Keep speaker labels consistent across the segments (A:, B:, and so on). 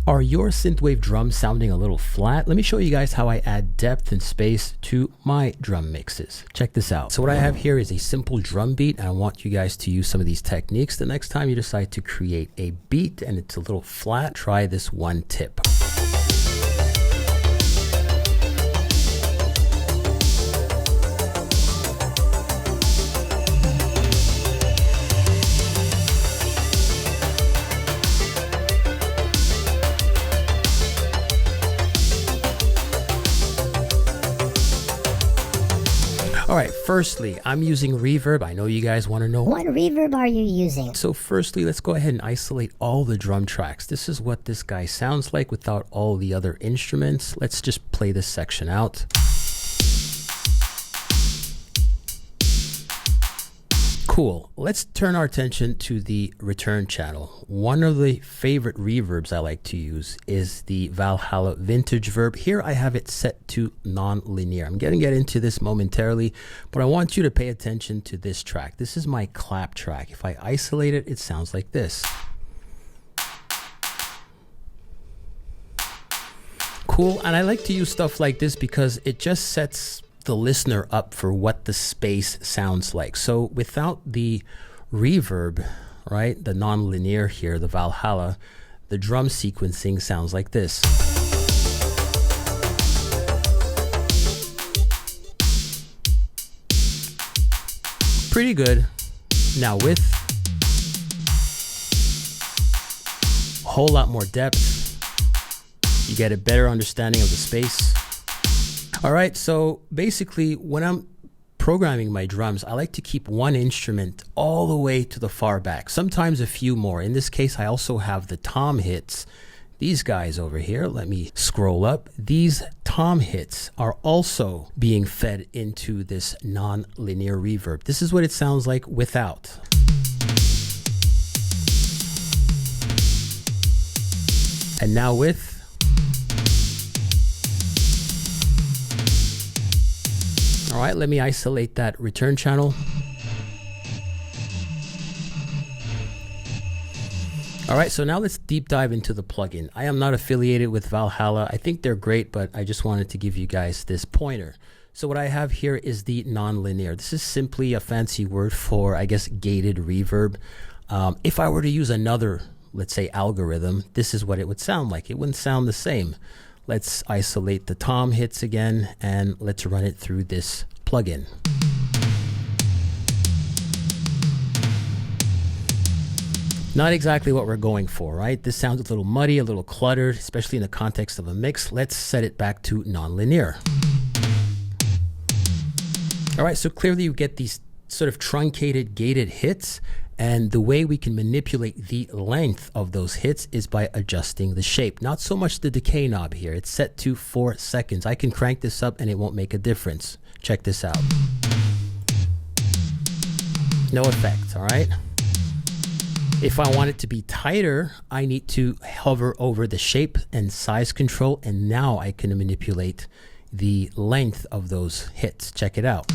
A: Are your synthwave drums sounding a little flat? Let me show you guys how I add depth and space to my drum mixes. Check this out. So what I have here is a simple drum beat, and I want you guys to use some of these techniques. The next time you decide to create a beat and it's a little flat, try this one tip. All right, firstly, I'm using Reverb. I know you guys want to know.
B: What reverb are you using?
A: So firstly, let's go ahead and isolate all the drum tracks. This is what this guy sounds like without all the other instruments. Let's just play this section out. Cool. Let's turn our attention to the return channel. One of the favorite reverbs I like to use is the Valhalla Vintage Verb. Here I have it set to non-linear. I'm going to get into this momentarily, but I want you to pay attention to this track. This is my clap track. If I isolate it, it sounds like this. Cool. And I like to use stuff like this because it just sets the listener up for what the space sounds like. So without the reverb, right, the non-linear here, the Valhalla, the drum sequencing sounds like this. Pretty good. Now with a whole lot more depth, you get a better understanding of the space. All right, so basically when I'm programming my drums, I like to keep one instrument all the way to the far back, sometimes a few more. In this case, I also have the tom hits. These guys over here, let me scroll up. These tom hits are also being fed into this non-linear reverb. This is what it sounds like without. And now with. All right, let me isolate that return channel. All right, so now let's deep dive into the plugin. I am not affiliated with Valhalla. I think they're great, but I just wanted to give you guys this pointer. So what I have here is the non-linear. This is simply a fancy word for, I guess, gated reverb. If I were to use another, let's say, algorithm, this is what it would sound like. It wouldn't sound the same. Let's isolate the tom hits again, and let's run it through this plugin. Not exactly what we're going for, right? This sounds a little muddy, a little cluttered, especially in the context of a mix. Let's set it back to non-linear. All right, so clearly you get these sort of truncated, gated hits. And the way we can manipulate the length of those hits is by adjusting the shape. Not so much the decay knob here. It's set to 4 seconds. I can crank this up and it won't make a difference. Check this out. No effect, all right? If I want it to be tighter, I need to hover over the shape and size control, and now I can manipulate the length of those hits. Check it out.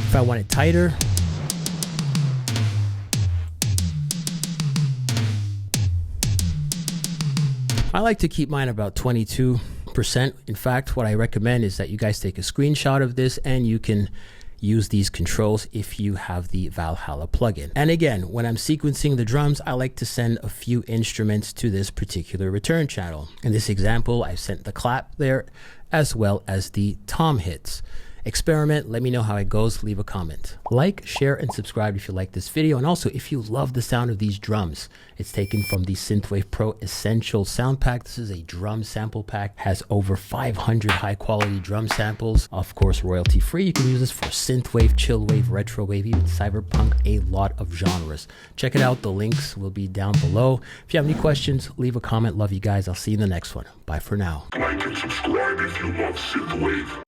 A: If I want it tighter, I like to keep mine about 22%. In fact, what I recommend is that you guys take a screenshot of this and you can use these controls if you have the Valhalla plugin. And again, when I'm sequencing the drums, I like to send a few instruments to this particular return channel. In this example, I've sent the clap there as well as the tom hits. Experiment, let me know how it goes, leave a comment. Like, share, and subscribe if you like this video. And also, if you love the sound of these drums, it's taken from the Synthwave Pro Essential Sound Pack. This is a drum sample pack, has over 500 high quality drum samples, of course, royalty free. You can use this for synthwave, chillwave, retrowave, even cyberpunk, a lot of genres. Check it out, the links will be down below. If you have any questions, leave a comment. Love you guys, I'll see you in the next one. Bye for now.
C: Like and subscribe if you love Synthwave.